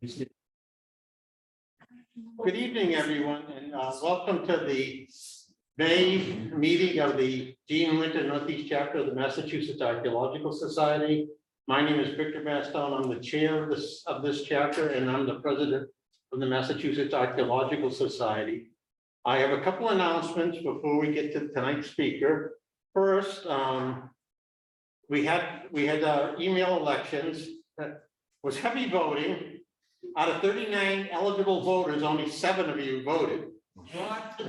Good evening, everyone, and welcome to the May meeting of the Dean Winter Northeast Chapter of the Massachusetts Archaeological Society. My name is Victor Bastone. I'm the chair of this chapter, and I'm the president of the Massachusetts Archaeological Society. I have a couple announcements before we get to tonight's speaker. First, we had email elections. That was heavy voting. Out of 39 eligible voters, only 7 of you voted. What?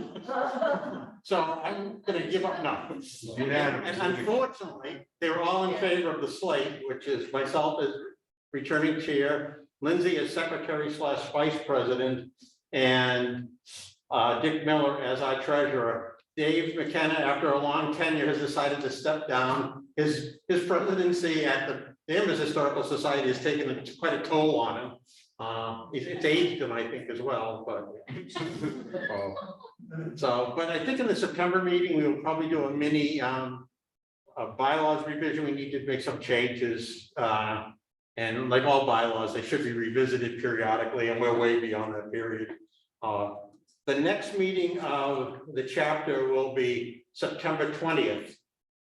So I'm going to give up now. And unfortunately, they were all in favor of the slate, which is myself as returning chair, Lindsay as secretary/vice president, and Dick Miller as our treasurer. Dave McKenna, after a long tenure, has decided to step down. His presidency at the Danvers Historical Society has taken quite a toll on him. It's aged him, I think, as well, but but I think in the September meeting, we will probably do a mini bylaws revision. We need to make some changes, and like all bylaws, they should be revisited periodically, and we're way beyond that period. The next meeting of the chapter will be September 20th,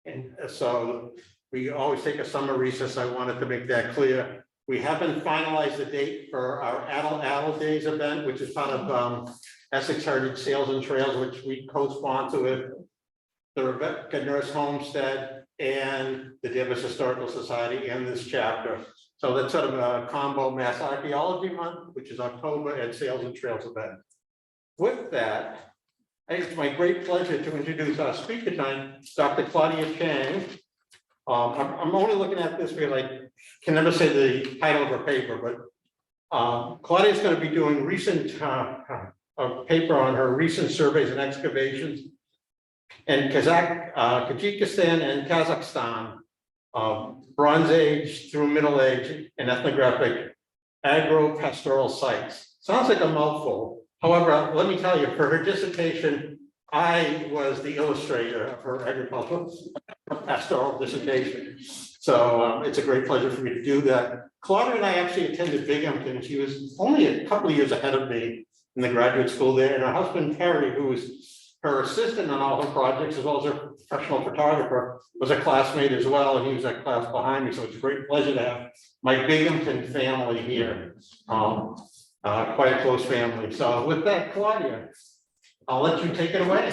and so we always take a summer recess. I wanted to make that clear. We haven't finalized the date for our Adult Days event, which is part of Essex Heritage Sales and Trails, which we co-sponsor with the Rebecca Nurse Homestead and the Danvers Historical Society and this chapter. So that's sort of a combo Mass Archaeology Month, which is October, and Sales and Trails event. With that, it's my great pleasure to introduce our speaker tonight, Dr. Claudia Chang. I'm only looking at this because I can never say the title of her paper, but Claudia is going to be doing recent a paper on her recent surveys and excavations in Kyrgyzstan and Kazakhstan, Bronze Age through Middle Age and ethnographic agro-pastoral sites. Sounds like a mouthful. However, let me tell you, for her dissertation, I was the illustrator of her agricultural pastoral dissertation. So it's a great pleasure for me to do that. Claudia and I actually attended Binghamton. She was only a couple of years ahead of me in the graduate school there. And her husband, Terry, who was her assistant on all her projects, as well as her professional photographer, was a classmate as well. And he was at class behind me. So it's a great pleasure to have my Binghamton family here. Quite a close family. So with that, Claudia, I'll let you take it away.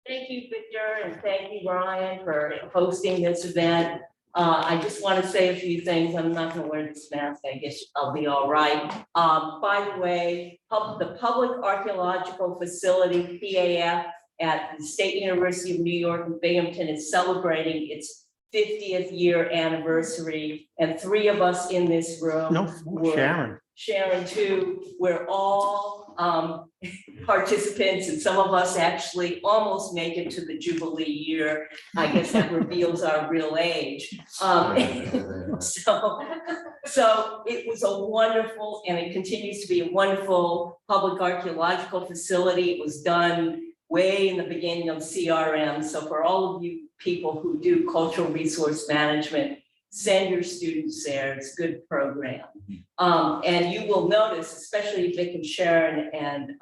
Thank you, Victor, and thank you, Ryan, for hosting this event. I just want to say a few things. I'm not going to wear this mask. I guess I'll be all right. By the way, the Public Archaeological Facility, PAF, at the State University of New York in Binghamton is celebrating its 50th year anniversary, and 3 of us in this room. No, Sharon too. We're all participants, and some of us actually almost make it to the Jubilee year. I guess that reveals our real age. So it was a wonderful, and it continues to be a wonderful public archaeological facility. It was done way in the beginning of CRM. So for all of you people who do cultural resource management, send your students there. It's a good program. And you will notice, especially Vic and Sharon, and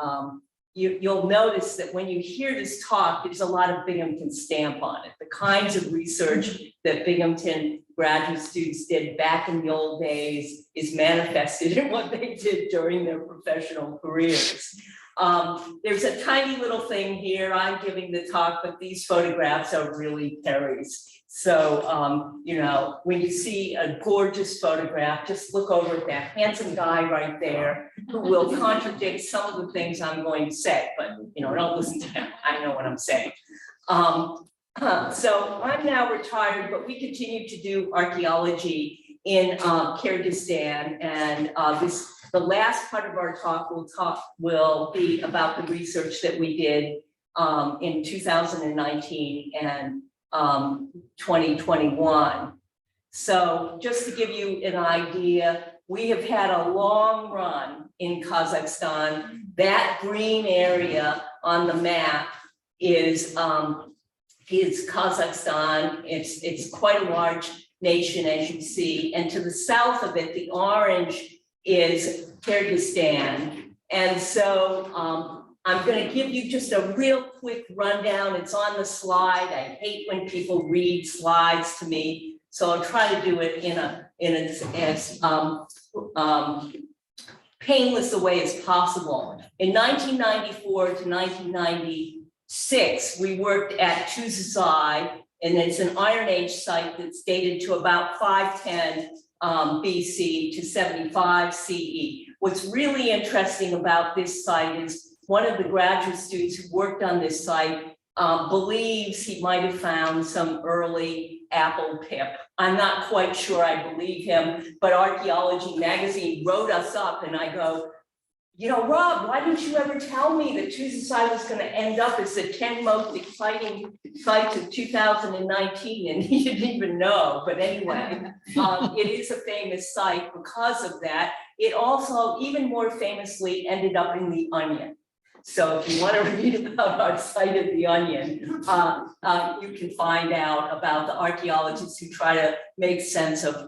you'll notice that when you hear this talk, there's a lot of Binghamton stamp on it. The kinds of research that Binghamton graduate students did back in the old days is manifested in what they did during their professional careers. There's a tiny little thing here. I'm giving the talk, but these photographs are really Terry's. So, you know, when you see a gorgeous photograph, just look over at that handsome guy right there who will contradict some of the things I'm going to say, but, you know, don't listen to him. I know what I'm saying. So I'm now retired, but we continue to do archaeology in Kyrgyzstan, and the last part of our talk will be about the research that we did in 2019 and 2021. So just to give you an idea, we have had a long run in Kazakhstan. That green area on the map is is Kazakhstan. It's quite a large nation, as you see, and to the south of it, the orange is Kyrgyzstan. And so I'm going to give you just a real quick rundown. It's on the slide. I hate when people read slides to me, so I'll try to do it in as painless a way as possible. In 1994 to 1996, we worked at Tuzasai, and it's an Iron Age site that's dated to about 510 BC to 75 CE. What's really interesting about this site is one of the graduate students who worked on this site believes he might have found some early apple pip. I'm not quite sure I believe him, but Archaeology Magazine wrote us up and I go, you know, Rob, why didn't you ever tell me that Tuzasai was going to end up as the 10 most exciting sites of 2019? And he didn't even know. But anyway, it is a famous site because of that. It also, even more famously, ended up in the Onion. So if you want to read about our site of the Onion, you can find out about the archaeologists who try to make sense of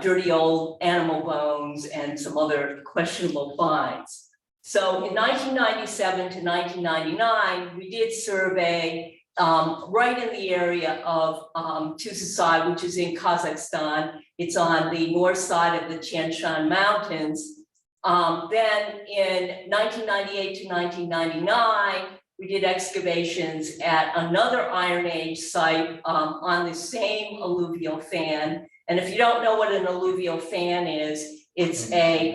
dirty old animal bones and some other questionable finds. So in 1997 to 1999, we did survey right in the area of Tuzasai, which is in Kazakhstan. It's on the north side of the Tian Shan Mountains. Then in 1998 to 1999, we did excavations at another Iron Age site on the same alluvial fan. And if you don't know what an alluvial fan is, it's as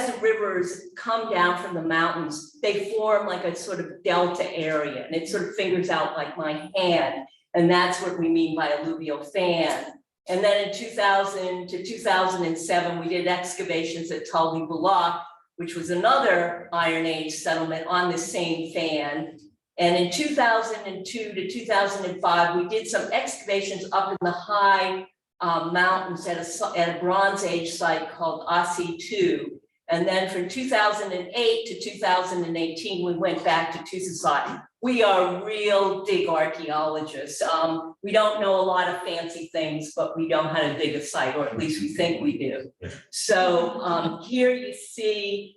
the rivers come down from the mountains, they form like a sort of delta area, and it sort of fingers out like my hand. And that's what we mean by alluvial fan. And then in 2000 to 2007, we did excavations at Talbi Bulak, which was another Iron Age settlement on the same fan. And in 2002 to 2005, we did some excavations up in the high mountains at a Bronze Age site called Asi-2. And then from 2008 to 2018, we went back to Tuzasai. We are real dig archaeologists. We don't know a lot of fancy things, but we know how to dig a site, or at least we think we do. So here you see,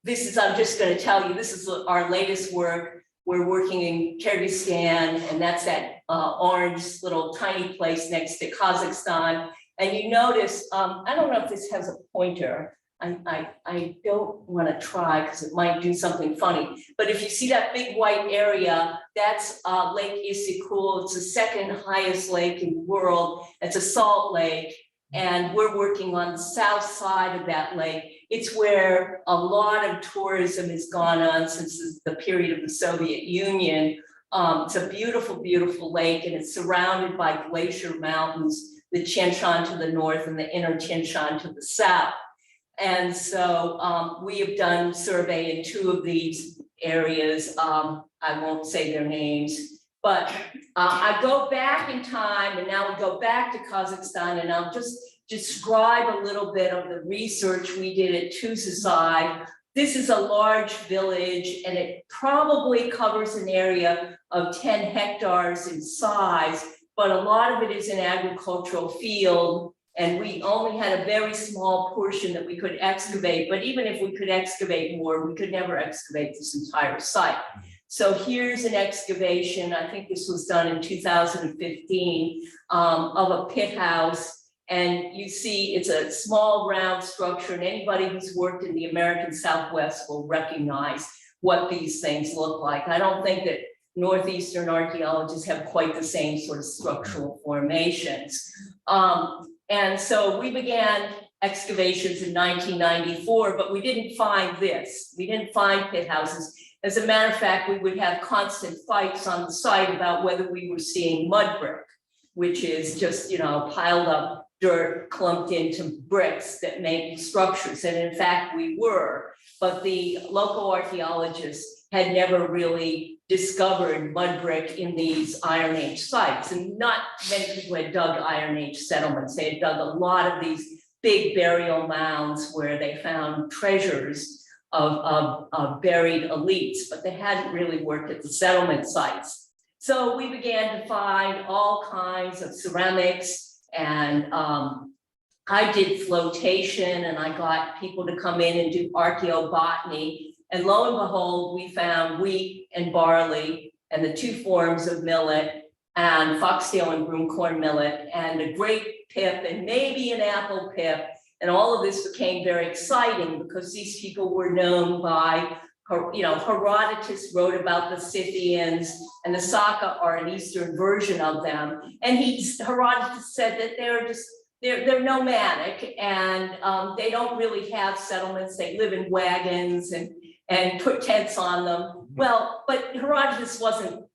this is, I'm just going to tell you, this is our latest work. We're working in Kyrgyzstan, and that's that orange little tiny place next to Kazakhstan. And you notice, I don't know if this has a pointer. I don't want to try because it might do something funny. But if you see that big white area, that's Lake Issyk-Kul. It's the second highest lake in the world. It's a salt lake. And we're working on the south side of that lake. It's where a lot of tourism has gone on since the period of the Soviet Union. It's a beautiful, beautiful lake, and it's surrounded by glacier mountains, the Tian Shan to the north and the inner Tian Shan to the south. And so we have done survey in two of these areas. I won't say their names, but I go back in time, and now we go back to Kazakhstan, and I'll just describe a little bit of the research we did at Tuzasai. This is a large village, and it probably covers an area of 10 hectares in size, but a lot of it is an agricultural field. And we only had a very small portion that we could excavate, but even if we could excavate more, we could never excavate this entire site. So here's an excavation, I think this was done in 2015, of a pit house. And you see it's a small round structure, and anybody who's worked in the American Southwest will recognize what these things look like. I don't think that Northeastern archaeologists have quite the same sort of structural formations. And so we began excavations in 1994, but we didn't find this. We didn't find pit houses. As a matter of fact, we would have constant fights on the site about whether we were seeing mud brick, which is just, you know, piled up dirt clumped into bricks that make structures. And in fact, we were, but the local archaeologists had never really discovered mud brick in these Iron Age sites. And not many people had dug Iron Age settlements. They had dug a lot of these big burial mounds where they found treasures. of buried elites, but they hadn't really worked at the settlement sites. So we began to find all kinds of ceramics, and I did flotation, and I got people to come in and do archaeobotany. And lo and behold, we found wheat and barley and the two forms of millet and foxtail and broomcorn millet and a grape pip and maybe an apple pip. And all of this became very exciting because these people were known by, Herodotus wrote about the Scythians, and the Saka are an Eastern version of them. And Herodotus said that they're nomadic, and they don't really have settlements. They live in wagons and put tents on them. Well, but Herodotus wasn't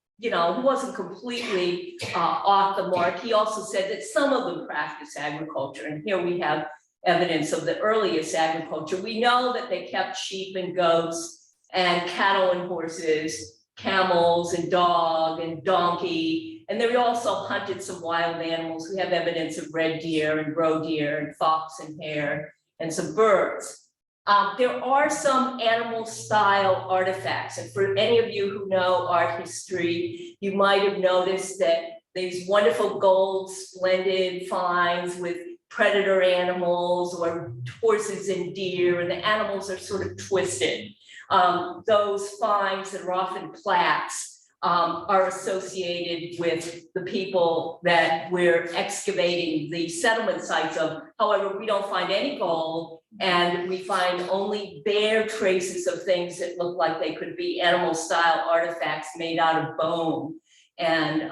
completely off the mark. He also said that some of them practiced agriculture, and here we have evidence of the earliest agriculture. We know that they kept sheep and goats and cattle and horses, camels and dog and donkey, and they also hunted some wild animals. We have evidence of red deer and roe deer and fox and hare and some birds. There are some animal style artifacts, and for any of you who know art history, you might have noticed that these wonderful gold splendid finds with predator animals or horses and deer, and the animals are sort of twisted. Those finds that are often plaques are associated with the people that we're excavating the settlement sites of. However, we don't find any gold, and we find only bare traces of things that look like they could be animal style artifacts made out of bone. And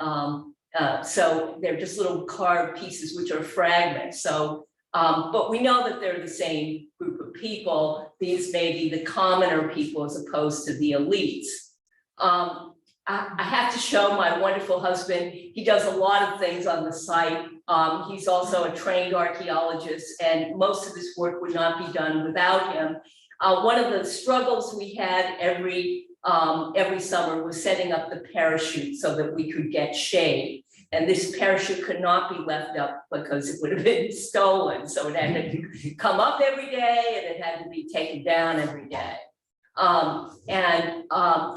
so they're just little carved pieces, which are fragments. So, but we know that they're the same group of people. These may be the commoner people as opposed to the elites. I have to show my wonderful husband. He does a lot of things on the site. He's also a trained archaeologist, and most of this work would not be done without him. One of the struggles we had every summer was setting up the parachute so that we could get shade. And this parachute could not be left up because it would have been stolen. So it had to come up every day, and it had to be taken down every day.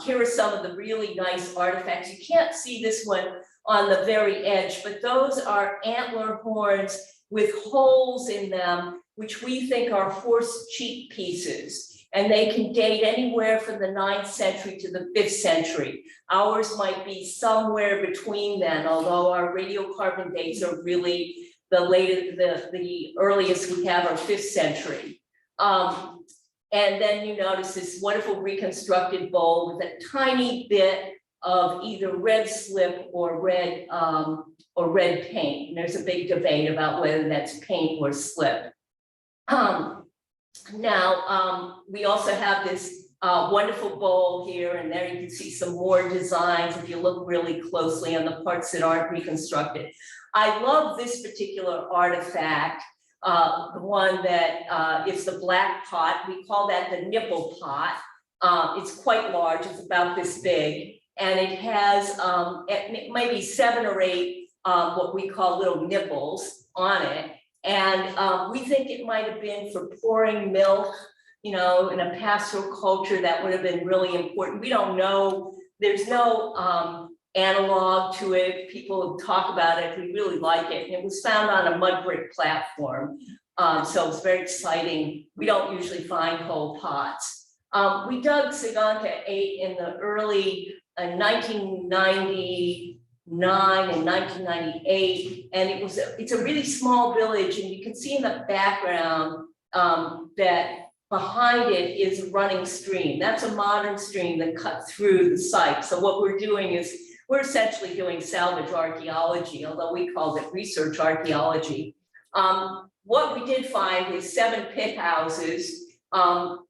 Here are some of the really nice artifacts. You can't see this one on the very edge, but those are antler horns with holes in them, which we think are horse cheek pieces. And they can date anywhere from the 9th century to the 5th century. Ours might be somewhere between then, although our radiocarbon dates are really the earliest we have are 5th century. And then you notice this wonderful reconstructed bowl with a tiny bit of either red slip or red paint. And there's a big debate about whether that's paint or slip. Now, we also have this wonderful bowl here, and there you can see some more designs if you look really closely on the parts that aren't reconstructed. I love this particular artifact. The one that is the black pot. We call that the nipple pot. It's quite large, it's about this big, and it has maybe 7 or 8 what we call little nipples on it. And we think it might have been for pouring milk, in a pastoral culture that would have been really important. We don't know, there's no analog to it. People talk about it, we really like it. And it was found on a mud brick platform. So it's very exciting. We don't usually find whole pots. We dug Saganka 8 in the early 1999 and 1998. And it's a really small village, and you can see in the background that behind it is a running stream. That's a modern stream that cut through the site. So what we're doing is we're essentially doing salvage archaeology, although we called it research archaeology. What we did find is 7 pit houses.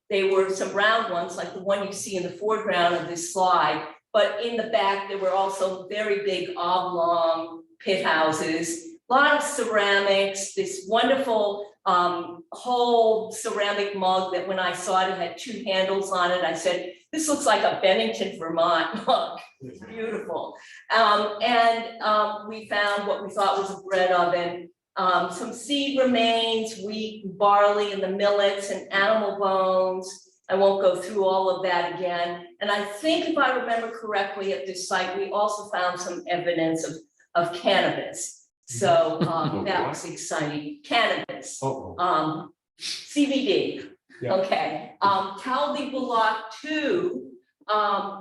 They were some round ones like the one you see in the foreground of this slide, but in the back there were also very big oblong pit houses, a lot of ceramics, this wonderful whole ceramic mug that when I saw it, it had 2 handles on it. I said, this looks like a Bennington, Vermont mug. It's beautiful. We found what we thought was a bread oven, some seed remains, wheat, barley, and the millets, and animal bones, I won't go through all of that again. And I think if I remember correctly at this site, we also found some evidence of cannabis. So that was exciting. Cannabis, CBD. Yeah. Okay, Talby Block 2,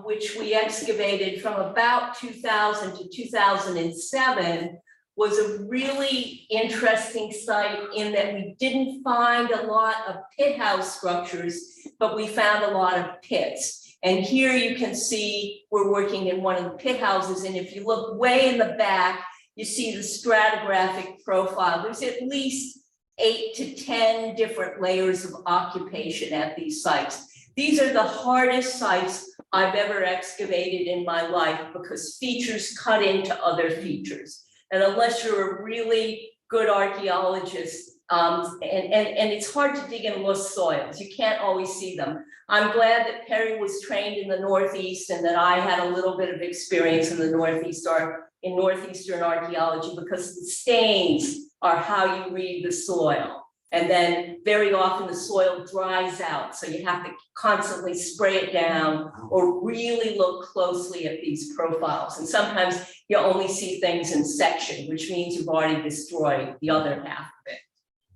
which we excavated from about 2000 to 2007, was a really interesting site in that we didn't find a lot of pit house structures, but we found a lot of pits. And here you can see we're working in one of the pit houses, and if you look way in the back, you see the stratigraphic profile. There's at least 8 to 10 different layers of occupation at these sites. These are the hardest sites I've ever excavated in my life because features cut into other features. And unless you're a really good archaeologist, and it's hard to dig in lost soils, you can't always see them. I'm glad that Perry was trained in the Northeast and that I had a little bit of experience in the Northeast or in Northeastern archaeology, because the stains are how you read the soil. And then very often the soil dries out, so you have to constantly spray it down or really look closely at these profiles. And sometimes you only see things in section, which means you've already destroyed the other half of it.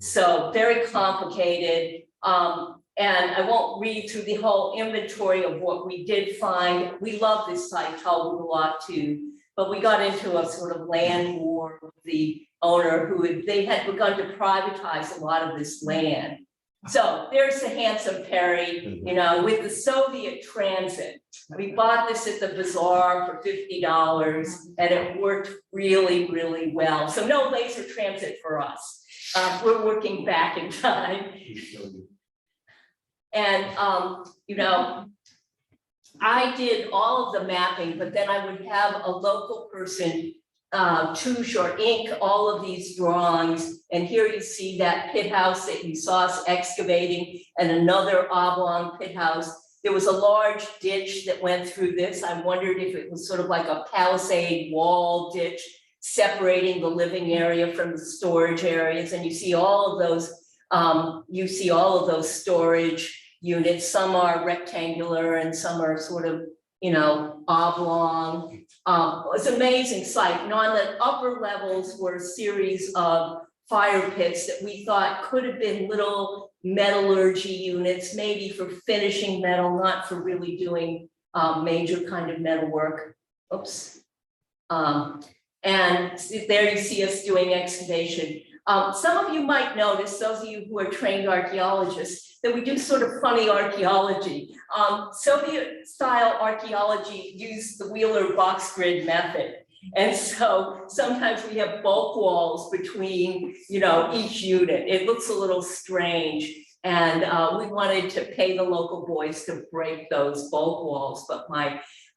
So very complicated. And I won't read through the whole inventory of what we did find. We love this site, Talby Block 2, but we got into a sort of land war with the owner they had begun to privatize a lot of this land. So there's the handsome Perry, you know, with the Soviet transit. We bought this at the bazaar for $50 and it worked really, really well. So no laser transit for us. We're working back in time. And, you know, I did all of the mapping, but then I would have a local person tush or ink all of these drawings. And here you see that pit house that you saw us excavating and another oblong pit house. There was a large ditch that went through this. I wondered if it was sort of like a palisade wall ditch separating the living area from the storage areas. And you see all of those, storage units. Some are rectangular and some are sort of, you know, oblong. It's an amazing site. And on the upper levels were a series of fire pits that we thought could have been little metallurgy units, maybe for finishing metal, not for really doing major kind of metal work. Oops. And there you see us doing excavation. Some of you might notice, those of you who are trained archaeologists, that we do sort of funny archaeology. Soviet style archaeology used the Wheeler box grid method. And so sometimes we have bulk walls between, you know, each unit. It looks a little strange. And we wanted to pay the local boys to break those bulk walls, but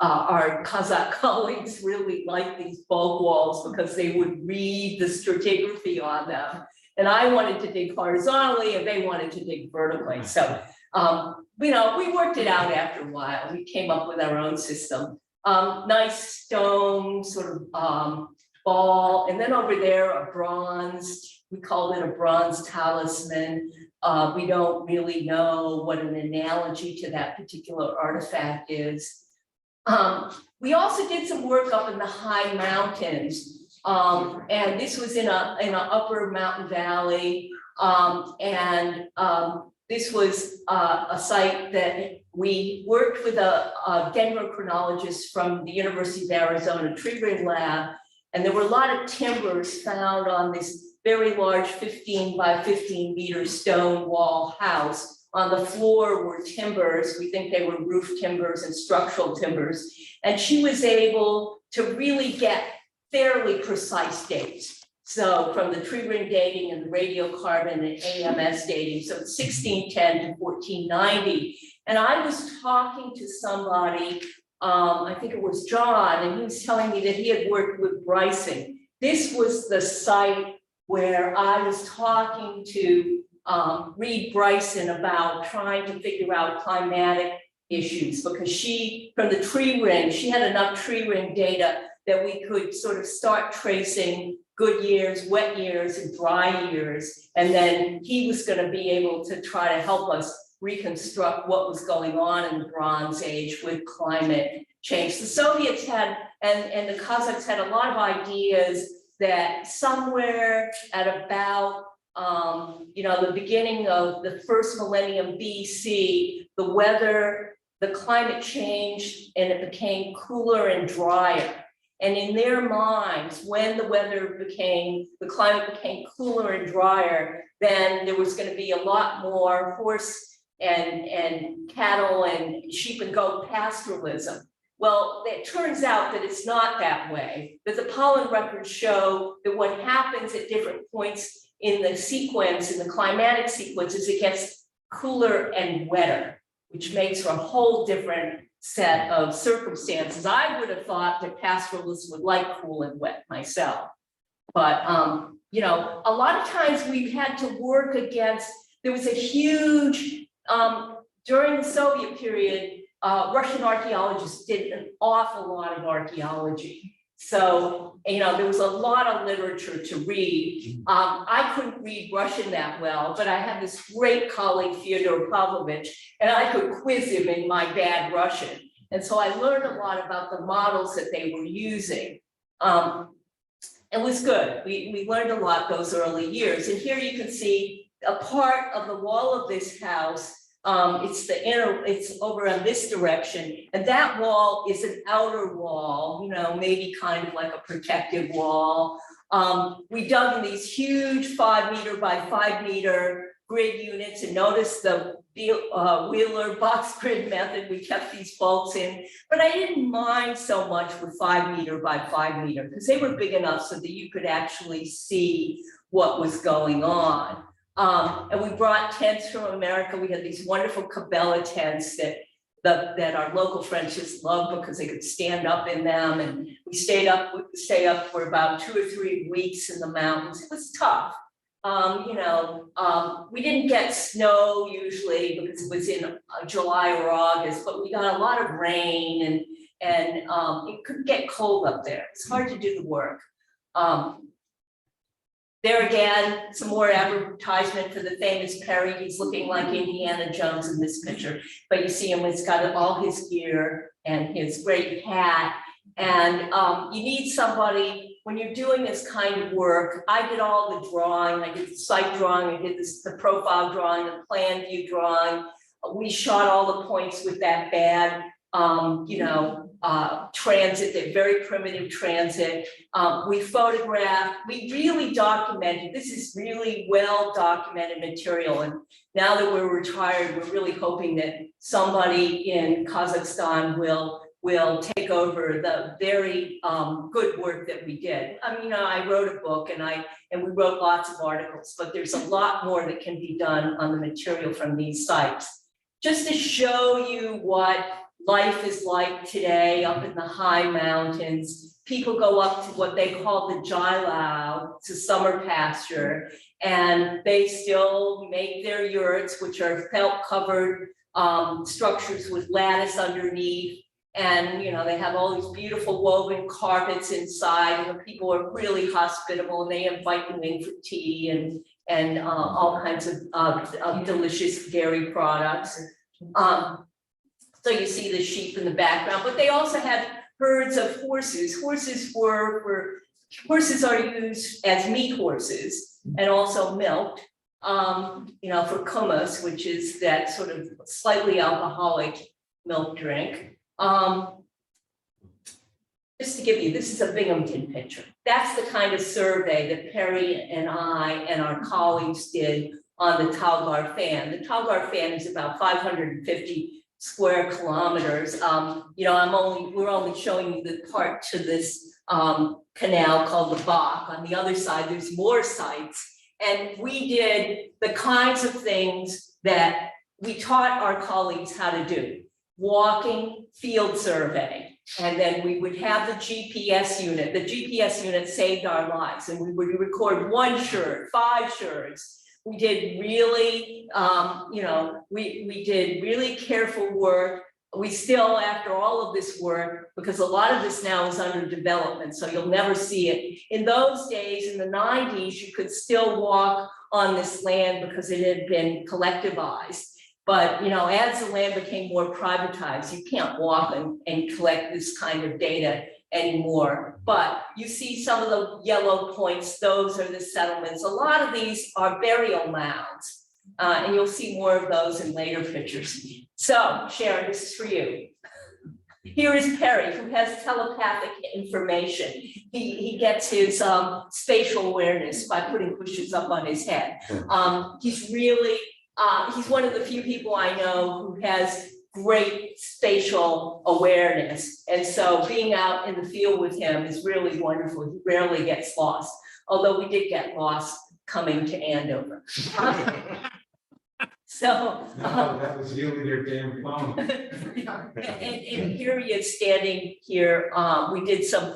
our Kazakh colleagues really liked these bulk walls because they would read the stratigraphy on them. And I wanted to dig horizontally and they wanted to dig vertically. So, you know, we worked it out after a while. We came up with our own system. Nice stone sort of ball. And then over there, a bronze, we called it a bronze talisman. We don't really know what an analogy to that particular artifact is. We also did some work up in the high mountains. And this was in an upper mountain valley. This was a site that we worked with a dendrochronologist from the University of Arizona Tree Ring Lab. And there were a lot of timbers found on this very large 15 by 15 meter stone wall house. On the floor were timbers. We think they were roof timbers and structural timbers. And she was able to really get fairly precise dates. So from the tree ring dating and the radiocarbon and AMS dating, so it's 1610 to 1490. And I was talking to somebody, I think it was John, and he was telling me that he had worked with Bryson. This was the site where I was talking to Reed Bryson about trying to figure out climatic issues, because she, from the tree ring, she had enough tree ring data that we could sort of start tracing good years, wet years, and dry years. And then he was going to be able to try to help us reconstruct what was going on in the Bronze Age with climate change. The Soviets had, and the Kazakhs had a lot of ideas that somewhere at about, the beginning of the first millennium BC, the climate changed and it became cooler and drier. And in their minds, when the climate became cooler and drier, then there was going to be a lot more horse and cattle and sheep and goat pastoralism. Well, it turns out that it's not that way, that the pollen records show that what happens at different points in the sequence, in the climatic sequence, is it gets cooler and wetter, which makes for a whole different set of circumstances. I would have thought that pastoralists would like cool and wet myself. But, a lot of times we've had to work against, there was a huge, during the Soviet period, Russian archaeologists did an awful lot of archaeology. So, there was a lot of literature to read. I couldn't read Russian that well, but I had this great colleague, Fyodor Pavlovich, and I could quiz him in my bad Russian. And so I learned a lot about the models that they were using. It was good. We learned a lot those early years. And here you can see a part of the wall of this house. It's over on this direction, and that wall is an outer wall, maybe kind of like a protective wall. We dug in these huge 5 meter by 5 meter grid units, and notice the Wheeler box grid method. We kept these bolts in, but I didn't mind so much with 5 meter by 5 meter because they were big enough so that you could actually see what was going on. And we brought tents from America. We had these wonderful Cabela tents that our local friends just loved because they could stand up in them. And we stay up for about 2 or 3 weeks in the mountains. It was tough. We didn't get snow usually because it was in July or August, but we got a lot of rain and it could get cold up there. It's hard to do the work. There again, some more advertisement for the famous Perry. He's looking like Indiana Jones in this picture, but you see him, he's got all his gear and his great hat. And you need somebody, when you're doing this kind of work, I did all the drawing, I did the site drawing, I did the profile drawing, the plan view drawing. We shot all the points with that bad, transit, that very primitive transit. We photographed, we really documented, this is really well documented material. And now that we're retired, we're really hoping that somebody in Kazakhstan will take over the very good work that we did. I wrote a book and we wrote lots of articles, but there's a lot more that can be done on the material from these sites. Just to show you what life is like today up in the high mountains. People go up to what they call the Jailau, it's a summer pasture, and they still make their yurts, which are felt covered structures with lattice underneath. And they have all these beautiful woven carpets inside, and the people are really hospitable, and they invite you in for tea and all kinds of delicious dairy products. So you see the sheep in the background, but they also had herds of horses. Horses are used as meat horses and also milked, for kummas, which is that sort of slightly alcoholic milk drink. Just to give you, this is a Binghamton picture. That's the kind of survey that Perry and I and our colleagues did on the Talgar Fan. The Talgar Fan is about 550 square kilometers. We're only showing you the part to this canal called the Bach. On the other side, there's more sites. And we did the kinds of things that we taught our colleagues how to do. Walking, field survey, and then we would have the GPS unit. The GPS unit saved our lives, and we would record 1 sherd, 5 sherds. We did really, we did really careful work. We still, after all of this work, because a lot of this now is under development, so you'll never see it. In those days, in the 90s, you could still walk on this land because it had been collectivized. But, as the land became more privatized, you can't walk and collect this kind of data anymore. But you see some of the yellow points, those are the settlements. A lot of these are burial mounds. And you'll see more of those in later pictures. So Sharon, this is for you. Here is Perry, who has telepathic information. He gets his spatial awareness by putting bushes up on his head. He's really, he's one of the few people I know who has great spatial awareness. And so being out in the field with him is really wonderful. He rarely gets lost, although we did get lost coming to Andover. So No, that was you with your damn phone. and here he is standing here. We did some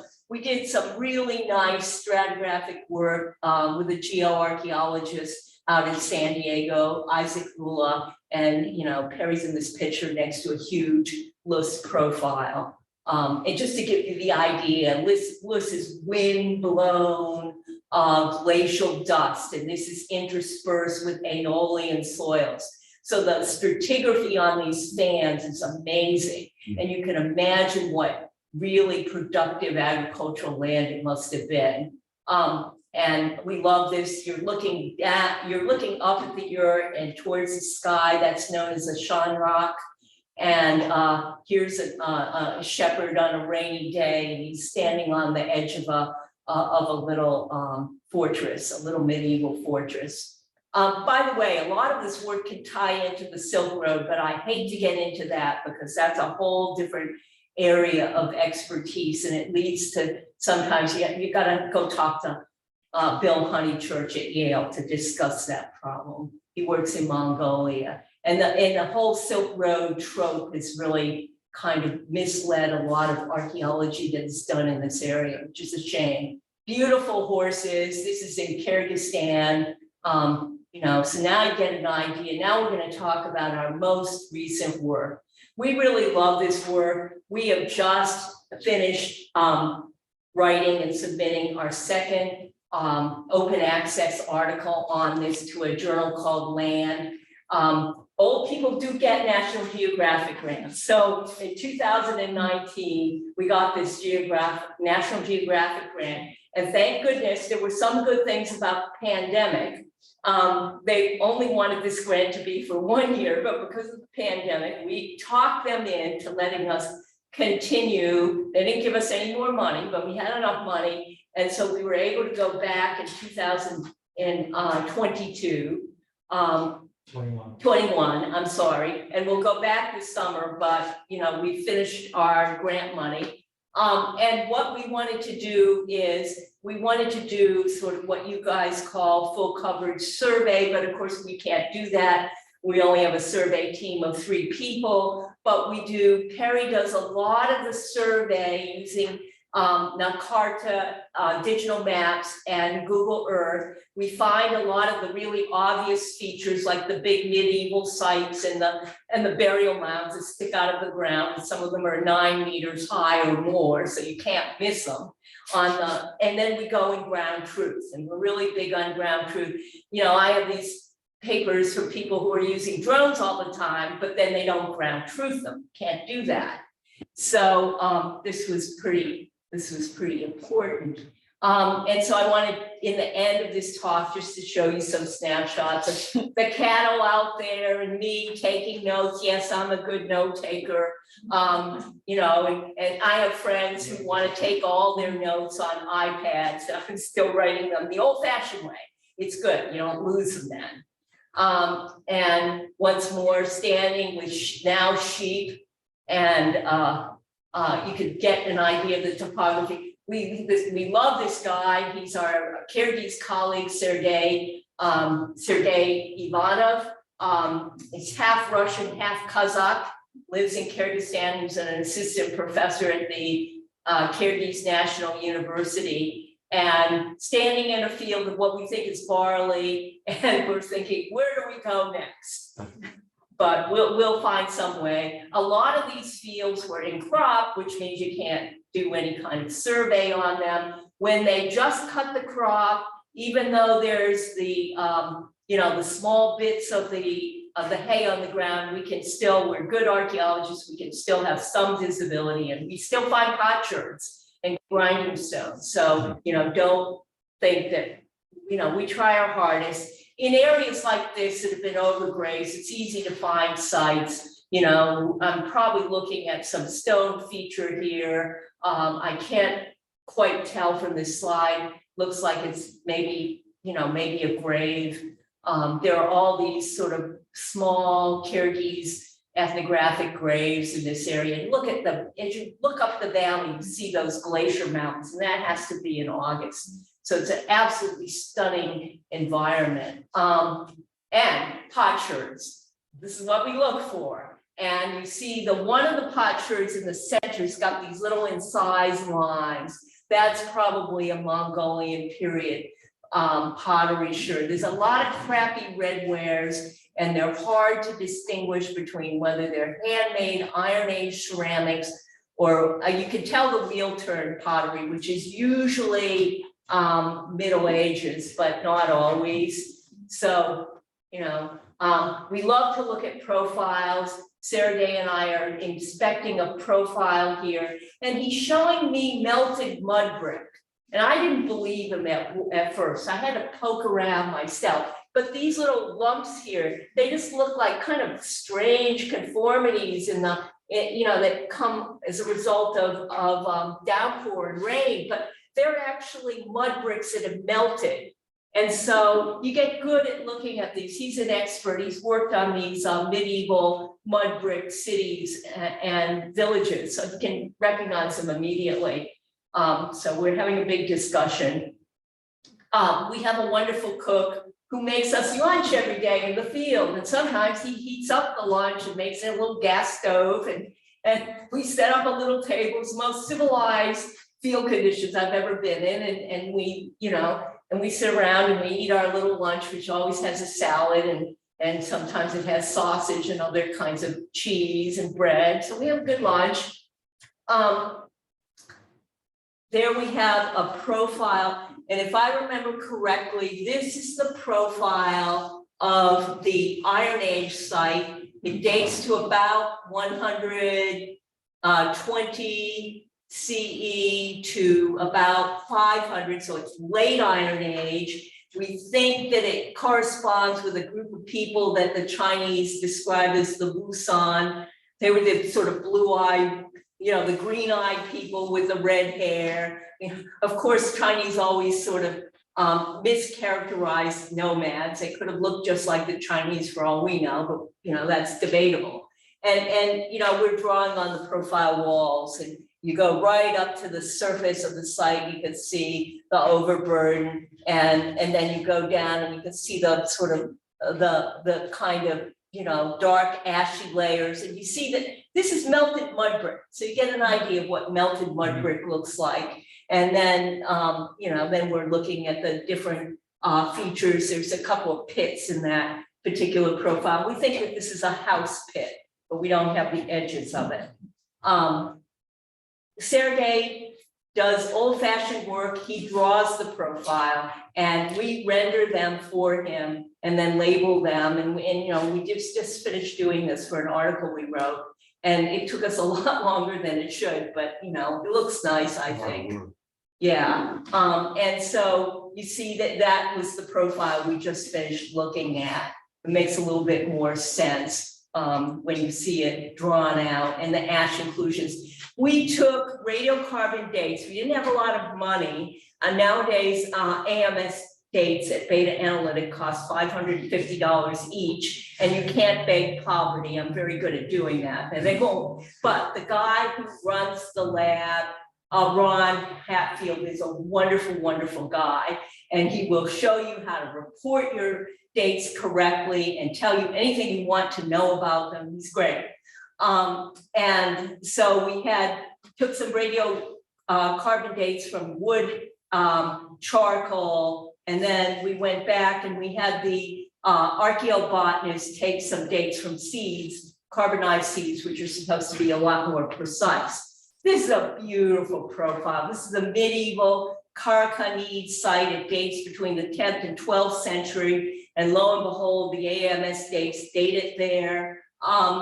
really nice stratigraphic work with a geoarchaeologist out in San Diego, Isaac Lula, and Perry's in this picture next to a huge Lus profile. And just to give you the idea, Lus is wind blown glacial dust, and this is interspersed with aeolian soils. So the stratigraphy on these fans is amazing. And you can imagine what really productive agricultural land it must have been. And we love this. You're looking up at the earth and towards the sky. That's known as a shanrock. And here's a shepherd on a rainy day, and he's standing on the edge of a little fortress, a little medieval fortress. By the way, a lot of this work can tie into the Silk Road, but I hate to get into that because that's a whole different area of expertise, and it leads to sometimes you got to go talk to Bill Honeychurch at Yale to discuss that problem. He works in Mongolia, and the whole Silk Road trope has really kind of misled a lot of archaeology that is done in this area, which is a shame. Beautiful horses. This is in Kyrgyzstan. So now you get an idea. Now we're going to talk about our most recent work. We really love this work. We have just finished writing and submitting our second open access article on this to a journal called Land. Old people do get National Geographic grants. So in 2019, we got this National Geographic grant. And thank goodness there were some good things about the pandemic. They only wanted this grant to be for 1 year, but because of the pandemic, we talked them into letting us continue. They didn't give us any more money, but we had enough money. And so we were able to go back in 2022. 21, I'm sorry. And we'll go back this summer, but we finished our grant money. And what we wanted to do is we wanted to do sort of what you guys call full coverage survey, but of course we can't do that. We only have a survey team of 3 people, but Perry does a lot of the survey using Nakarta, digital maps, and Google Earth. We find a lot of the really obvious features like the big medieval sites and the burial mounds that stick out of the ground. And some of them are 9 meters high or more, so you can't miss them. And then we go in ground truth, and we're really big on ground truth. I have these papers for people who are using drones all the time, but then they don't ground truth them. Can't do that. So this was pretty important. And so I wanted, in the end of this talk, just to show you some snapshots of the cattle out there and me taking notes. Yes, I'm a good note taker. And I have friends who want to take all their notes on iPads. I'm still writing them the old-fashioned way. It's good. You don't lose them then. And once more, standing with now sheep, and you could get an idea of the topography. We love this guy. He's our Kyrgyz colleague, Sergei Ivanov. He's half Russian, half Kazakh, lives in Kyrgyzstan. He's an assistant professor at the Kyrgyz National University, and standing in a field of what we think is barley, and we're thinking, where do we go next? But we'll find some way. A lot of these fields were in crop, which means you can't do any kind of survey on them. When they just cut the crop, even though there's the the small bits of the the hay on the ground, we're good archaeologists, we can still have some visibility, and we still find potsherds and grinding stones. So, don't think that, we try our hardest. In areas like this that have been overgrazed, it's easy to find sites. I'm probably looking at some stone feature here. I can't quite tell from this slide. Looks like it's maybe a grave. There are all these sort of small Kyrgyz ethnographic graves in this area. And as you look up the valley, you see those glacier mountains, and that has to be in August. So it's an absolutely stunning environment. And potsherds, this is what we look for. And you see one of the potsherds in the center's got these little incised lines. That's probably a Mongolian period pottery sherd. There's a lot of crappy red wares, and they're hard to distinguish between whether they're handmade Iron Age ceramics, or you can tell the wheel turn pottery, which is usually Middle Ages, but not always. So, we love to look at profiles. Sergey and I are inspecting a profile here, and he's showing me melted mud brick. And I didn't believe him at first. I had to poke around myself. But these little lumps here, they just look like kind of strange conformities that come as a result of downpour and rain. But they're actually mud bricks that have melted. And so you get good at looking at these. He's an expert. He's worked on these medieval mud brick cities and villages, so you can recognize them immediately. So we're having a big discussion. We have a wonderful cook who makes us lunch every day in the field. And sometimes he heats up the lunch and makes it a little gas stove. And we set up a little table. It's the most civilized field conditions I've ever been in. And we, and we sit around and we eat our little lunch, which always has a salad, and sometimes it has sausage and other kinds of cheese and bread. So we have a good lunch. There we have a profile. And if I remember correctly, this is the profile of the Iron Age site. It dates to about 120 CE to about 500, so it's late Iron Age. We think that it corresponds with a group of people that the Chinese described as the Wusan. They were the sort of blue-eyed, the green-eyed people with the red hair. Of course, Chinese always sort of mischaracterized nomads. They could have looked just like the Chinese for all we know, but that's debatable. And we're drawing on the profile walls, and you go right up to the surface of the site. You can see the overburden, and then you go down and you can see the sort of the kind of dark ashy layers, and you see that this is melted mud brick. So you get an idea of what melted mud brick looks like. And then then we're looking at the different features. There's a couple of pits in that particular profile. We think that this is a house pit, but we don't have the edges of it. Sergey does old-fashioned work. He draws the profile, and we render them for him and then label them. And we just finished doing this for an article we wrote, and it took us a lot longer than it should, but it looks nice, I think. Yeah. And so you see that was the profile we just finished looking at. It makes a little bit more sense when you see it drawn out, and the ash inclusions. We took radiocarbon dates. We didn't have a lot of money. Nowadays, AMS dates at Beta Analytic cost $550 each, and you can't beg poverty. I'm very good at doing that, and they won't. But the guy who runs the lab, Ron Hatfield, is a wonderful, wonderful guy, and he will show you how to report your dates correctly and tell you anything you want to know about them. He's great. And so we took some radiocarbon dates from wood, charcoal, and then we went back and we had the archaeobotanists take some dates from seeds, carbonized seeds, which are supposed to be a lot more precise. This is a beautiful profile. This is a medieval Kyrgyzstan site. It dates between the 10th and 12th century. And lo and behold, the AMS dates date it there.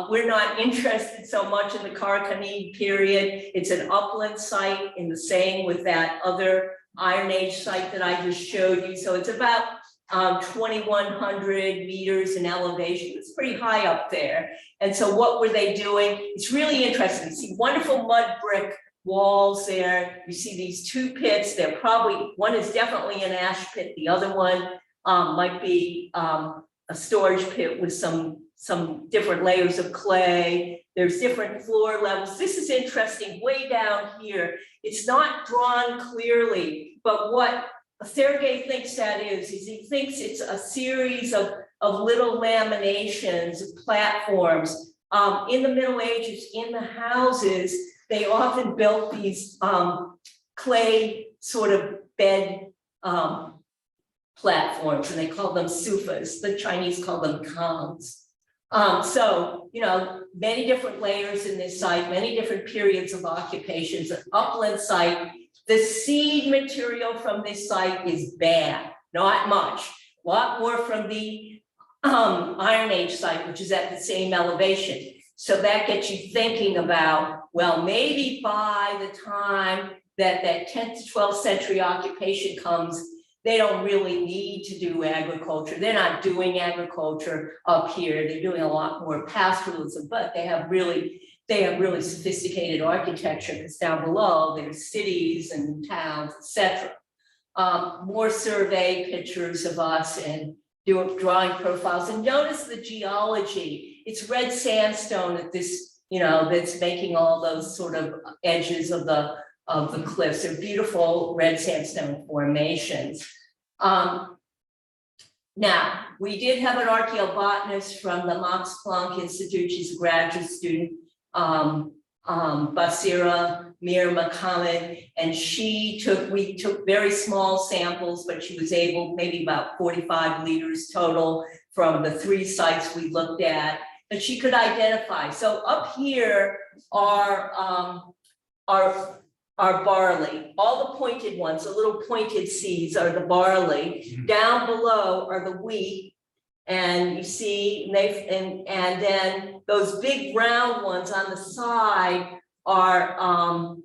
We're not interested so much in the Kyrgyzstan period. It's an upland site in the same with that other Iron Age site that I just showed you. So it's about 2,100 meters in elevation. It's pretty high up there. And so what were they doing? It's really interesting. You see wonderful mud brick walls there. You see these two pits. They're probably, one is definitely an ash pit. The other one might be a storage pit with some different layers of clay. There's different floor levels. This is interesting, way down here. It's not drawn clearly, but what Sergei thinks that is he thinks it's a series of little laminations, platforms. In the Middle Ages, in the houses, they often built these clay sort of bed platforms, and they called them sufas. The Chinese call them khans. So, you know, many different layers in this site, many different periods of occupations, an upland site. The seed material from this site is bad, not much. A lot more from the Iron Age site, which is at the same elevation. So that gets you thinking about, well, maybe by the time that 10th to 12th century occupation comes, they don't really need to do agriculture. They're not doing agriculture up here. They're doing a lot more pastoralism, but they have really sophisticated architecture, because down below there's cities and towns, etc. More survey pictures of us and drawing profiles. And notice the geology. It's red sandstone at this, you know, that's making all those sort of edges of the cliffs. They're beautiful red sandstone formations. Now, we did have an archaeobotanist from the Max Planck Institute. She's a graduate student, Basira Mir Mohammed, and we took very small samples, but she was able, maybe about 45 liters total from the 3 sites we looked at, but she could identify. So up here are barley. All the pointed ones, the little pointed seeds are the barley. Down below are the wheat. And you see, and then those big round ones on the side are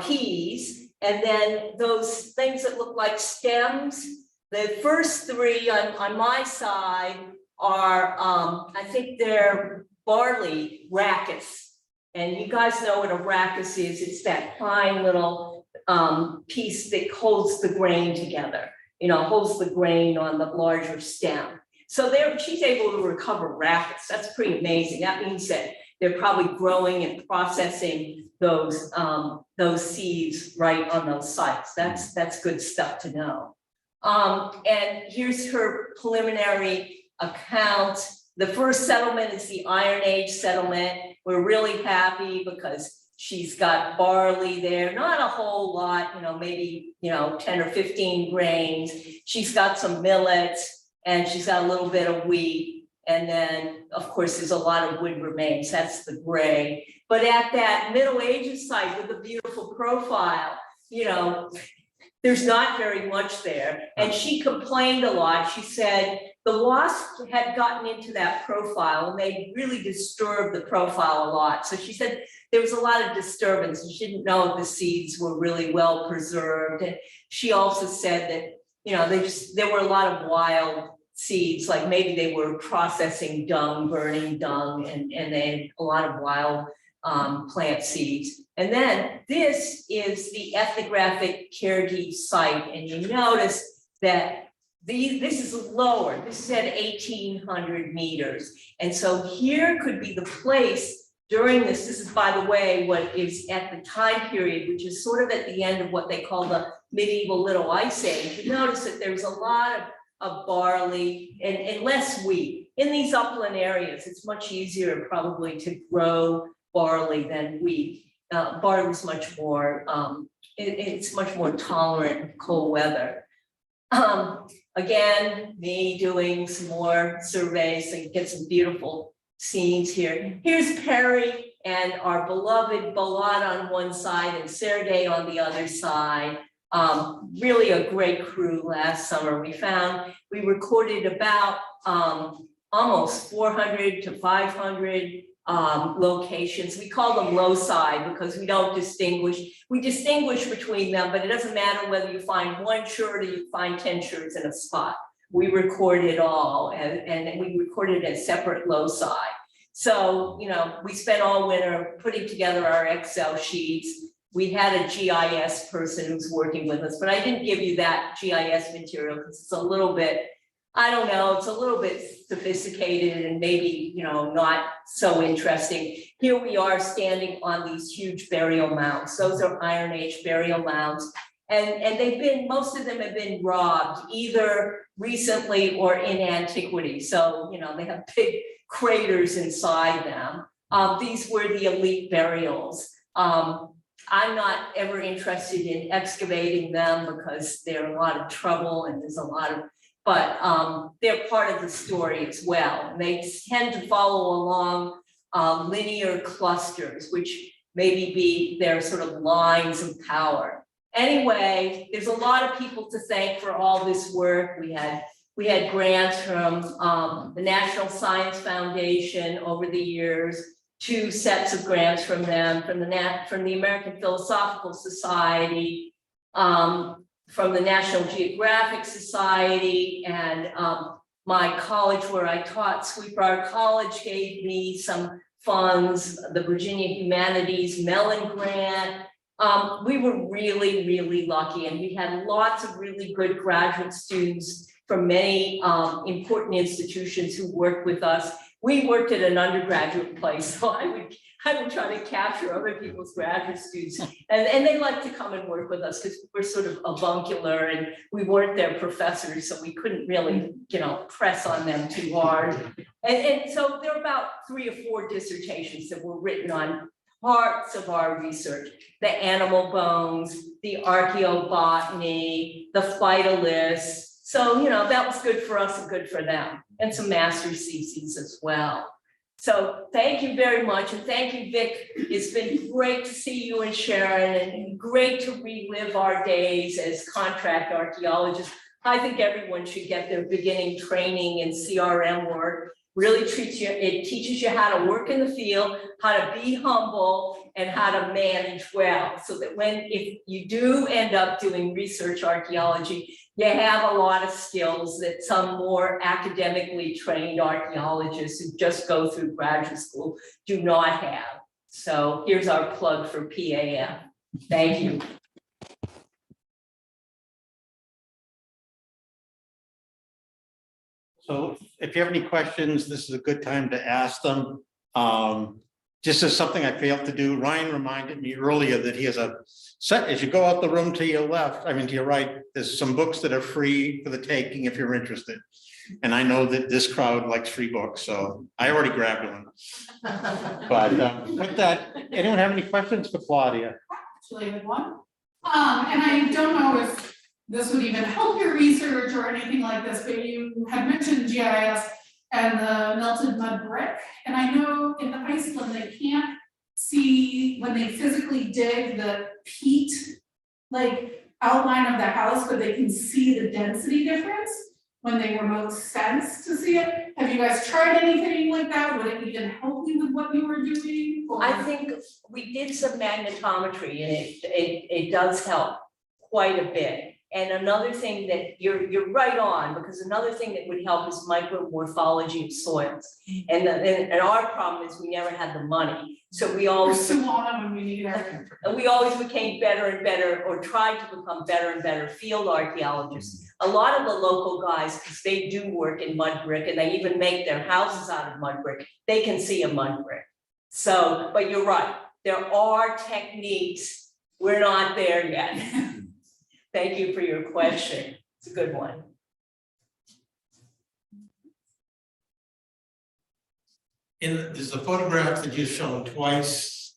peas. And then those things that look like stems, the first 3 on my side are, I think they're barley rackets. And you guys know what a rackus is. It's that fine little piece that holds the grain together, you know, holds the grain on the larger stem. So she's able to recover rackets. That's pretty amazing. That means that they're probably growing and processing those seeds right on those sites. That's good stuff to know. And here's her preliminary account. The first settlement is the Iron Age settlement. We're really happy because she's got barley there, not a whole lot, you know, maybe, you know, 10 or 15 grains. She's got some millets and she's got a little bit of wheat. And then, of course, there's a lot of wood remains. That's the gray. But at that Middle Ages site with a beautiful profile, you know, there's not very much there. And she complained a lot. She said the wasps had gotten into that profile and they really disturbed the profile a lot. So she said there was a lot of disturbance and she didn't know if the seeds were really well preserved. And she also said that, you know, there were a lot of wild seeds, like maybe they were processing dung, burning dung, and they had a lot of wild plant seeds. And then this is the ethnographic Kyrgyz site. And you notice that this is lower, this is at 1,800 meters. And so here could be the place during this is, by the way, what is at the time period, which is sort of at the end of what they call the medieval Little Ice Age. You notice that there's a lot of barley and less wheat. In these upland areas, it's much easier probably to grow barley than wheat. Barley is much more, it's much more tolerant of cold weather. Again, me doing some more surveys and get some beautiful scenes here. Here's Perry and our beloved Balad on one side and Sergei on the other side. Really a great crew last summer. We recorded about almost 400 to 500 locations. We call them loci because we don't distinguish. We distinguish between them, but it doesn't matter whether you find one shirt or you find 10 shirts in a spot. We record it all, and we recorded at separate loci. So, you know, we spent all winter putting together our Excel sheets. We had a GIS person who's working with us, but I didn't give you that GIS material because it's a little bit, I don't know, it's a little bit sophisticated and maybe, you know, not so interesting. Here we are standing on these huge burial mounds. Those are Iron Age burial mounds. And they've been, most of them have been robbed either recently or in antiquity. So, you know, they have big craters inside them. These were the elite burials. I'm not ever interested in excavating them because they're a lot of trouble and there's a lot of, but they're part of the story as well. And they tend to follow along linear clusters, which maybe be their sort of lines of power. Anyway, there's a lot of people to thank for all this work. We had grants from the National Science Foundation over the years, 2 sets of grants from them, from the American Philosophical Society, from the National Geographic Society, and my college where I taught, Sweetbriar College, gave me some funds, the Virginia Humanities Mellon Grant. We were really, really lucky, and we had lots of really good graduate students from many important institutions who worked with us. We worked at an undergraduate place, so I would try to capture other people's graduate students, and they like to come and work with us because we're sort of avuncular and we weren't their professors, so we couldn't really, you know, press on them too hard. And so there are about 3 or 4 dissertations that were written on parts of our research: the animal bones, the archaeobotany, the phytoliths. So, you know, that was good for us and good for them, and some master's theses as well. So thank you very much. And thank you, Vic. It's been great to see you and Sharon, and great to relive our days as contract archaeologists. I think everyone should get their beginning training in CRM work. Really it teaches you how to work in the field, how to be humble, and how to manage well. So that if you do end up doing research archaeology, you have a lot of skills that some more academically trained archaeologists who just go through graduate school do not have. So here's our plug for PAF. Thank you. So if you have any questions, this is a good time to ask them. Just as something I failed to do, Ryan reminded me earlier that he has a set, as you go out the room to your left, I mean to your right, there's some books that are free for the taking if you're interested. And I know that this crowd likes free books, so I already grabbed one. But with that, anyone have any questions for Claudia? Actually, I have one. And I don't know if this would even help your research or anything like this, but you had mentioned GIS and the melted mud brick. And I know in Iceland, they can't see when they physically dig the peat, like outline of the house, but they can see the density difference when they remote sense to see it. Have you guys tried anything like that? Would it even help you with what you were doing? Or? I think we did some magnetometry, and it does help quite a bit. And another thing that you're right on, because another thing that would help is micromorphology of soils. And our problem is we never had the money. So we always when we need it. And we always became better and better, or tried to become better and better field archaeologists. A lot of the local guys, because they do work in mud brick and they even make their houses out of mud brick, they can see a mud brick. So, but you're right, there are techniques. We're not there yet. Thank you for your question. It's a good one. There's a photograph that you've shown twice.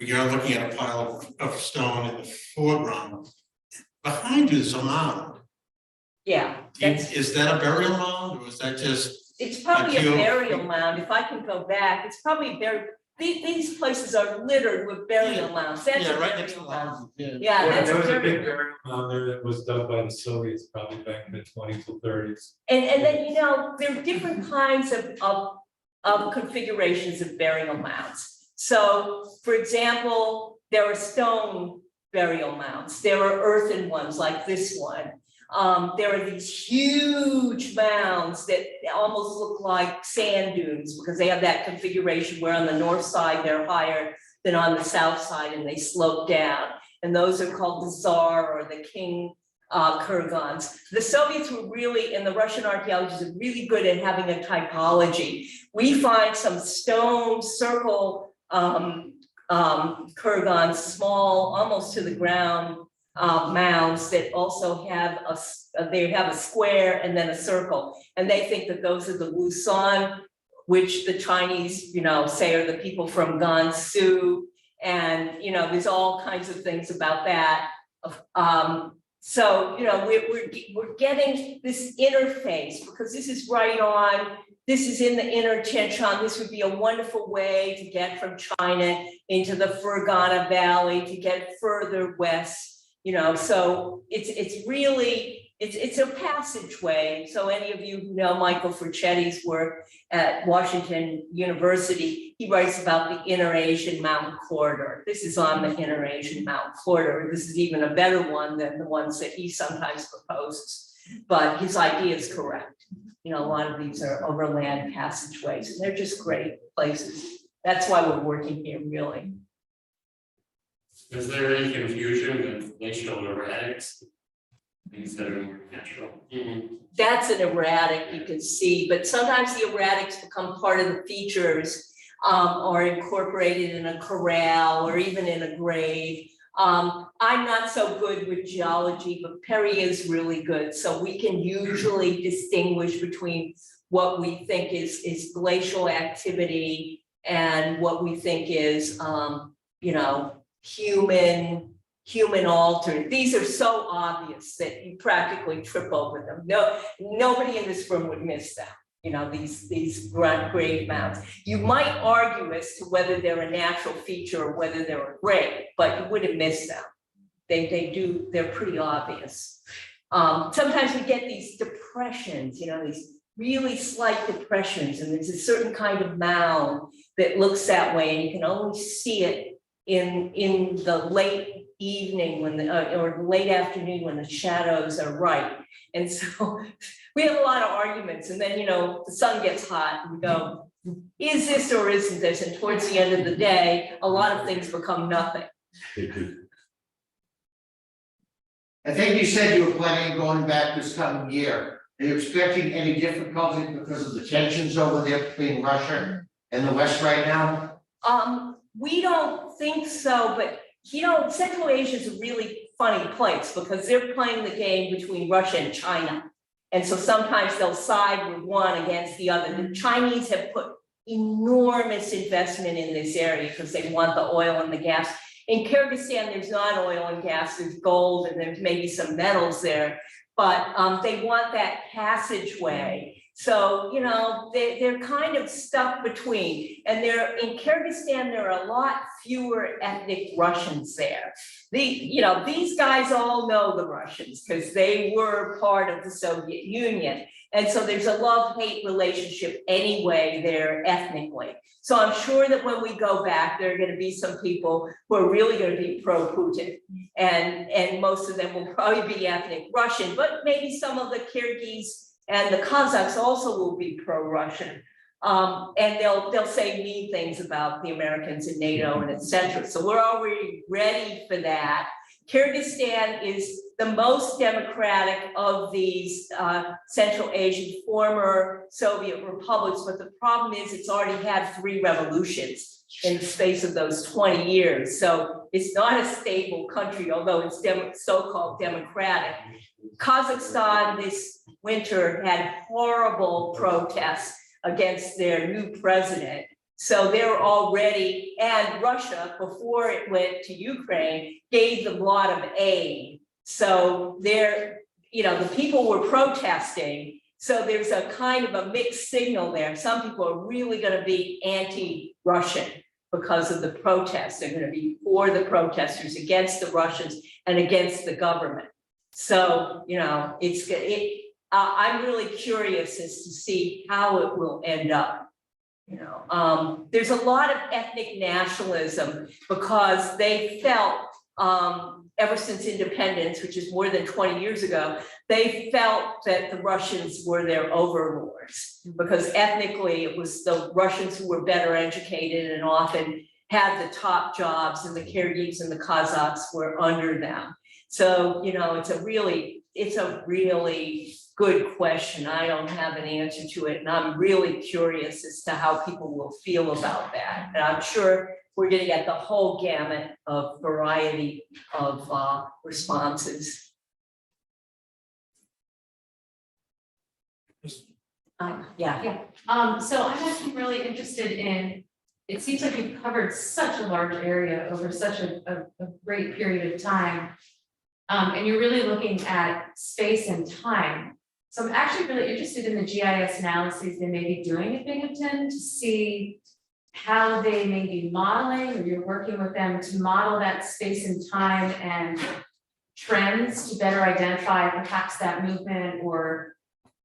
You're looking at a pile of stone in the foreground. Behind you is a mound. Yeah. Is that a burial mound, or is that just? It's probably a burial mound. If I can go back, it's probably these places are littered with burial mounds. That's Yeah, a right next to burial the mound. houses, yeah. Yeah, that's There a was a burial big mound. burial mound there that was dug by the Soviets probably back in the 20s to 30s. And then, you know, there are different kinds of configurations of burial mounds. So, for example, there are stone burial mounds, there are earthen ones like this one. There are these huge mounds that almost look like sand dunes because they have that configuration where on the north side they're higher than on the south side and they slope down. And those are called the Tsar or the King Kyrgyzstan. The Soviets were really, and the Russian archaeologists are really good at having a typology. We find some stone circle Kyrgyzstan, small, almost to the ground mounds that also have they have a square and then a circle. And they think that those are the Wusan, which the Chinese, you know, say are the people from Gansu. And, you know, there's all kinds of things about that. So, you know, we're getting this interface because this is right on, this is in the inner Tian Shan. This would be a wonderful way to get from China into the Fergana Valley, to get further west, you know, so it's really, it's a passageway. So any of you who know Michael Frichetti's work at Washington University, he writes about the Inner Asian Mountain Corridor. This is on the Inner Asian Mountain Corridor. This is even a better one than the ones that he sometimes proposes, but his idea is correct. You know, a lot of these are overland passageways, and they're just great places. That's why we're working here, really. Is there any confusion with glacial erratics? Things that are more natural. That's an erratic, you can see, but sometimes the erratics become part of the features or incorporated in a corral or even in a grave. I'm not so good with geology, but Perry is really good. So we can usually distinguish between what we think is glacial activity and what we think is, you know, human altered. These are so obvious that you practically trip over them. No, nobody in this room would miss them. You know, these grave mounds. You might argue as to whether they're a natural feature or whether they're a grave, but you wouldn't miss them. They're pretty obvious. Sometimes we get these depressions, you know, these really slight depressions, and there's a certain kind of mound that looks that way, and you can only see it in the late evening when or late afternoon when the shadows are right. And so we have a lot of arguments, and then, you know, the sun gets hot and we go, is this or isn't this? And towards the end of the day, a lot of things become nothing. I think you said you were planning on going back this coming year. Are you expecting any difficulty because of the tensions over there between Russia and the West right now? We don't think so, but you know, Central Asia is a really funny place because they're playing the game between Russia and China. And so sometimes they'll side with one against the other. The Chinese have put enormous investment in this area because they want the oil and the gas. In Kyrgyzstan, there's not oil and gas, there's gold and there's maybe some metals there, but they want that passageway. So, you know, they're kind of stuck between, and in Kyrgyzstan, there are a lot fewer ethnic Russians there. You know, these guys all know the Russians because they were part of the Soviet Union. And so there's a love-hate relationship anyway there ethnically. So I'm sure that when we go back, there are going to be some people who are really going to be pro-Putin. And most of them will probably be ethnic Russian, but maybe some of the Kyrgyz and the Kazakhs also will be pro-Russian. And they'll say mean things about the Americans and NATO and et cetera. So we're already ready for that. Kyrgyzstan is the most democratic of these Central Asian former Soviet republics, but the problem is it's already had 3 revolutions in the space of those 20 years. So it's not a stable country, although it's so-called democratic. Kazakhstan this winter had horrible protests against their new president. So they're already, and Russia, before it went to Ukraine, gave them a lot of aid. So they're, you know, the people were protesting. So there's a kind of a mixed signal there. Some people are really going to be anti-Russian, because of the protests. They're gonna be for the protesters, against the Russians and against the government. So, you know, I'm really curious as to see how it will end up. You know, there's a lot of ethnic nationalism because they felt, ever since independence, which is more than 20 years ago, they felt that the Russians were their overlords because ethnically it was the Russians who were better educated and often had the top jobs, and the Kyrgyz and the Kazakhs were under them. So, you know, it's a really good question. I don't have an answer to it, and I'm really curious as to how people will feel about that. And I'm sure we're gonna get the whole gamut of variety of responses. Yeah. So I'm actually really interested in, it seems like you've covered such a large area over such a great period of time. And you're really looking at space and time. So I'm actually really interested in the GIS analyses they may be doing at Binghamton to see how they may be modeling, or you're working with them to model that space and time and trends to better identify perhaps that movement or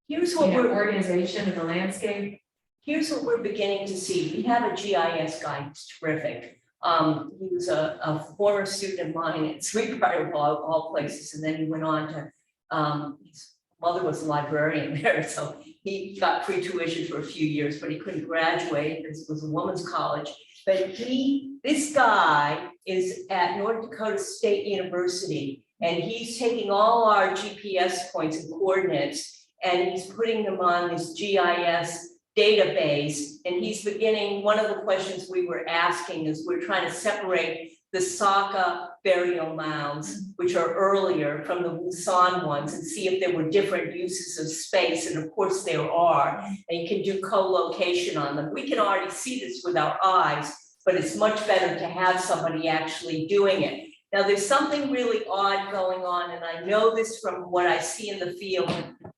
Here's what we're organization of the landscape. Here's what we're beginning to see. We have a GIS guy who's terrific. He was a former student of mine at Sweetbriar of all places, and then he went on to, his mother was a librarian there, so he got free tuition for a few years, but he couldn't graduate. This was a women's college. But this guy is at North Dakota State University, and he's taking all our GPS points and coordinates, and he's putting them on this GIS database. And he's beginning, one of the questions we were asking is we're trying to separate the Saka burial mounds, which are earlier, from the Wusan ones, and see if there were different uses of space. And of course there are, and you can do co-location on them. We can already see this with our eyes, but it's much better to have somebody actually doing it. Now there's something really odd going on, and I know this from what I see in the field.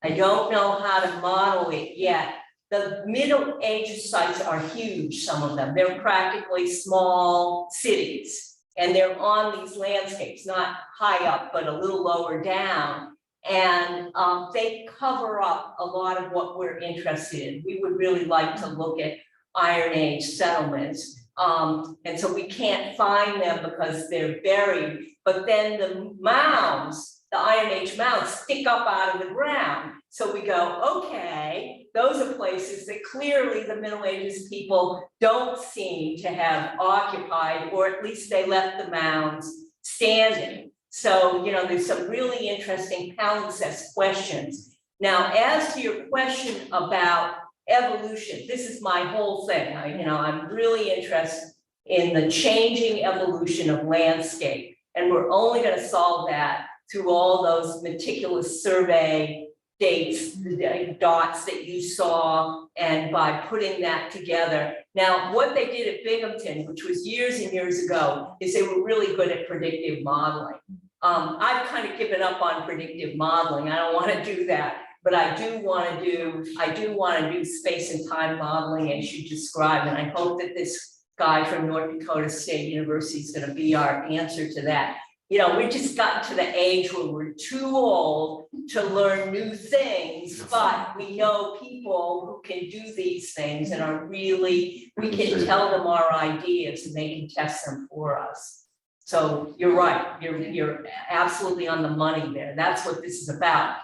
I don't know how to model it yet. The Middle Ages sites are huge, some of them. They're practically small cities. And they're on these landscapes, not high up, but a little lower down. And they cover up a lot of what we're interested in. We would really like to look at Iron Age settlements. And so we can't find them because they're buried. But then the mounds, the Iron Age mounds, stick up out of the ground. So we go, okay, those are places that clearly the Middle Ages people don't seem to have occupied, or at least they left the mounds standing. So, you know, there's some really interesting palimpsest questions. Now, as to your question about evolution, this is my whole thing. I'm really interested in the changing evolution of landscape. And we're only going to solve that through all those meticulous survey dates, the dots that you saw, and by putting that together. Now, what they did at Binghamton, which was years and years ago, is they were really good at predictive modeling. I've kind of given up on predictive modeling. I don't want to do that, but I do want to do space and time modeling as you described, and I hope that this guy from North Dakota State University is going to be our answer to that. You know, we just gotten to the age where we're too old to learn new things, but we know people who can do these things and are really, we can tell them our ideas and they can test them for us. So you're right, you're absolutely on the money there. That's what this is about.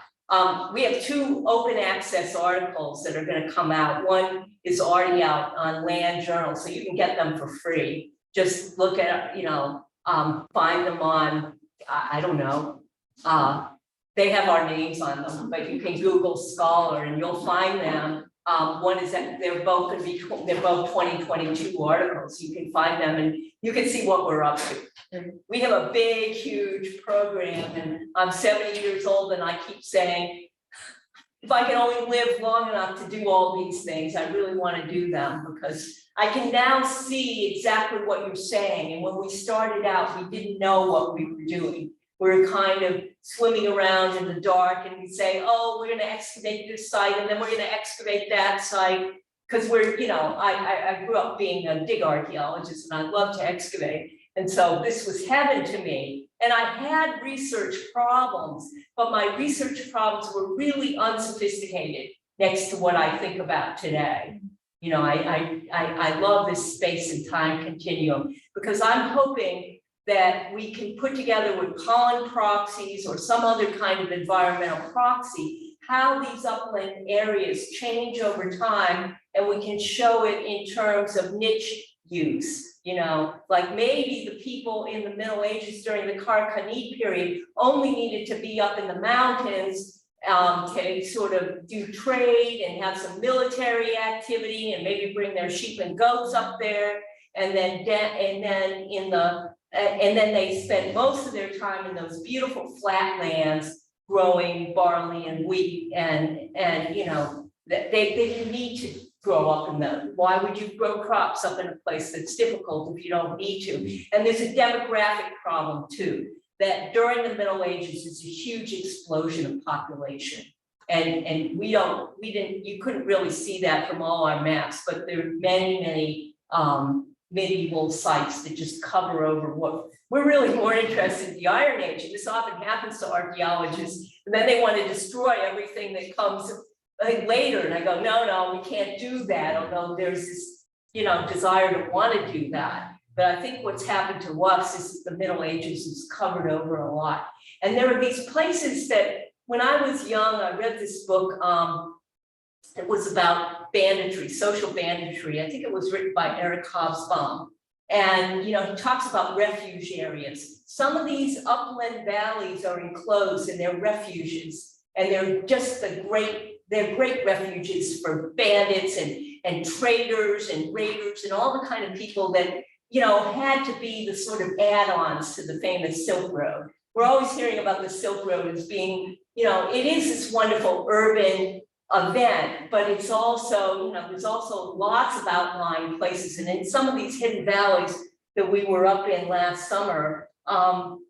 We have 2 open access articles that are going to come out. One is already out on Land Journal, so you can get them for free. Just look at, find them on, I don't know, they have our names on them, but you can Google Scholar and you'll find them. One is that they're both 2022 articles. You can find them and you can see what we're up to. We have a big, huge program, and I'm 70 years old, and I keep saying, if I can only live long enough to do all these things, I really want to do them, because I can now see exactly what you're saying. And when we started out, we didn't know what we were doing. We were kind of swimming around in the dark, and we say, oh, we're going to excavate this site, and then we're going to excavate that site. because we're, I grew up being a dig archaeologist and I love to excavate. And so this was heaven to me. And I had research problems, but my research problems were really unsophisticated next to what I think about today. I love this space and time continuum because I'm hoping that we can put together with pollen proxies or some other kind of environmental proxy, how these upland areas change over time, and we can show it in terms of niche use. Like maybe the people in the Middle Ages during the Kyrgyzstan period only needed to be up in the mountains to sort of do trade and have some military activity and maybe bring their sheep and goats up there, and then they spent most of their time in those beautiful flatlands growing barley and wheat, and they didn't need to grow up in them. Why would you grow crops up in a place that's difficult if you don't need to? And there's a demographic problem too, that during the Middle Ages, there's a huge explosion of population. And you couldn't really see that from all our maps, but there are many medieval sites that just cover over what we're really more interested in the Iron Age. And this often happens to archaeologists, and then they want to destroy everything that comes later. And I go, no, we can't do that. Although there's this, desire to want to do that. But I think what's happened to us is that the Middle Ages is covered over a lot. And there are these places that when I was young, I read this book, it was about banditry, social banditry. I think it was written by Eric Hobsbawm. And, he talks about refuge areas. Some of these upland valleys are enclosed and they're refuges. And they're just they're great refuges for bandits and traders and raiders and all the kind of people that, had to be the sort of add-ons to the famous Silk Road. We're always hearing about the Silk Road as being, it is this wonderful urban event, but it's also, there's also lots of outlying places. And in some of these hidden valleys that we were up in last summer,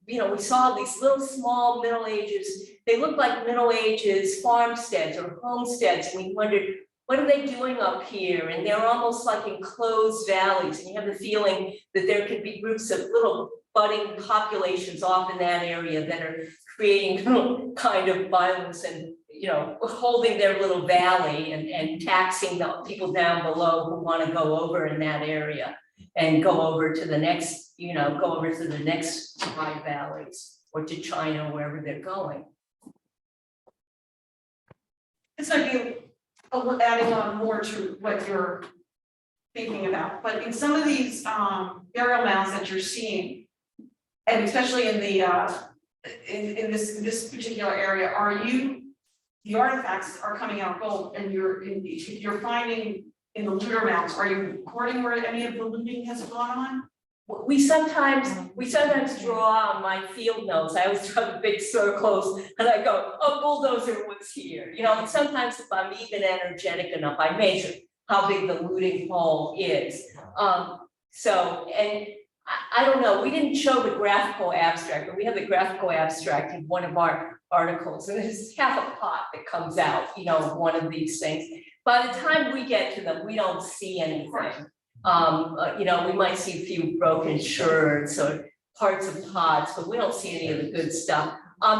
we saw these little small Middle Ages, they look like Middle Ages farmsteads or homesteads. And we wondered, what are they doing up here? And they're almost like enclosed valleys. And you have the feeling that there could be groups of little budding populations off in that area that are creating kind of violence and, holding their little valley and taxing the people down below who want to go over in that area and go over to the next, go over to the next high valleys or to China, wherever they're going. This might be adding on more to what you're thinking about, but in some of these burial mounds that you're seeing, and especially in the in this particular area, the artifacts are coming out gold, and you're finding in the looter mounds, are you recording where any of the looting has gone on? We sometimes draw on my field notes. I always draw the big circles and I go, oh, bulldozer was here. And sometimes if I'm even energetic enough, I measure how big the looting hole is. And I don't know, we didn't show the graphical abstract, but we have the graphical abstract in one of our articles, and there's half a pot that comes out, one of these things. By the time we get to them, we don't see anything. We might see a few broken shirts or parts of pots, but we don't see any of the good stuff.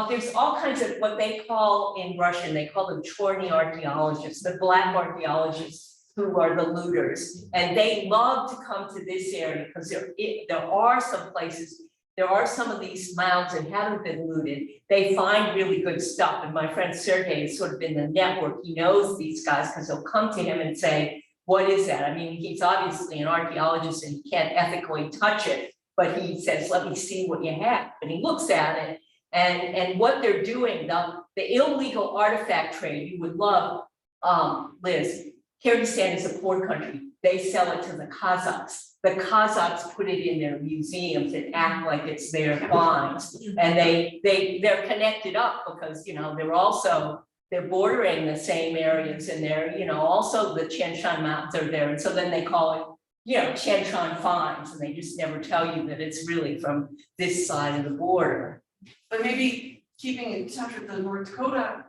There's all kinds of what they call in Russian, they call them chorny archaeologists, the black archaeologists who are the looters. And they love to come to this area because there are some places, there are some of these mounds that haven't been looted. They find really good stuff. And my friend Sergey has sort of been the network. He knows these guys because they'll come to him and say, what is that? I mean, he's obviously an archaeologist and he can't ethically touch it, but he says, let me see what you have. And he looks at it and what they're doing, the illegal artifact trade, you would love, Liz, Kyrgyzstan is a poor country. They sell it to the Kazakhs. The Kazakhs put it in their museums and act like it's their finds. And they're connected up because, they're bordering the same areas and they're, also the Tian Shan Mountains are there. And so then they call it, Tian Shan finds, and they just never tell you that it's really from this side of the border. But maybe keeping in touch with the North Dakota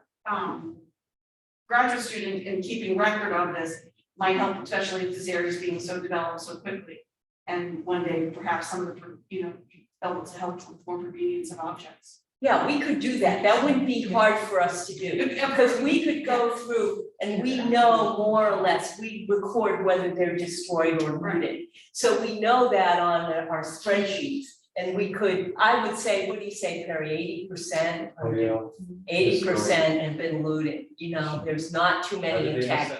graduate student and keeping record of this, might help, especially if this area is being so developed so quickly. And one day perhaps some of the, able to help with more convenience of objects. Yeah, we could do that. That wouldn't be hard for us to do, because we could go through and we know more or less, we record whether they're destroyed or looted. So we know that on our spreadsheets, and we could, I would say, what do you say, Perry, 80%? Oh, yeah. 80% have been looted, there's not too many intact.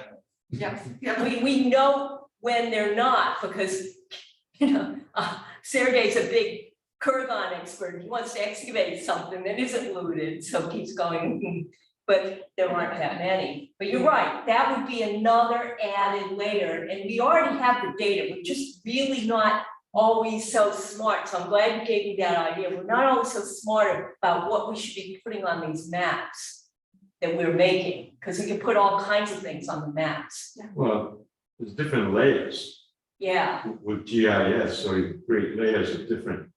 Yeah, yeah. We know when they're not, because, Sergey's a big Kyrgyzstan expert, he wants to excavate something that isn't looted, so keeps going, but there aren't that many. But you're right, that would be another added layer, and we already have the data, we're just really not always so smart, so I'm glad you gave me that idea. We're not always so smart about what we should be putting on these maps that we're making, because we can put all kinds of things on the maps. Well, there's different layers Yeah, with GIS, so you create layers of different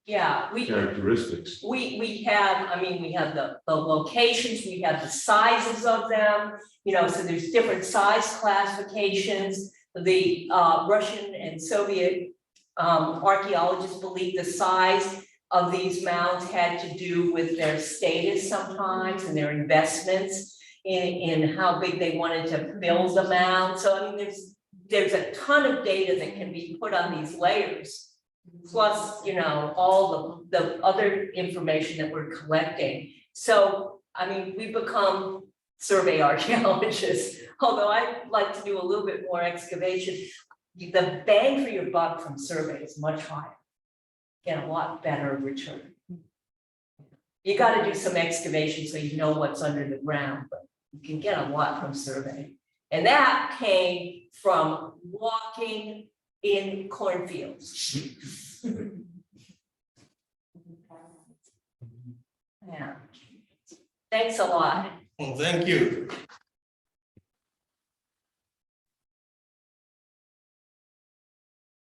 yeah, characteristics. we have, we have the locations, we have the sizes of them, so there's different size classifications. The Russian and Soviet archaeologists believe the size of these mounds had to do with their status sometimes and their investments in how big they wanted to build the mound. So there's a ton of data that can be put on these layers. Plus, all the other information that we're collecting. So, we've become survey archaeologists, although I'd like to do a little bit more excavation. The bang for your buck from survey is much higher. Get a lot better return. You got to do some excavation so you know what's under the ground, but you can get a lot from survey. And that came from walking in cornfields. Yeah. Thanks a lot. Well, thank you.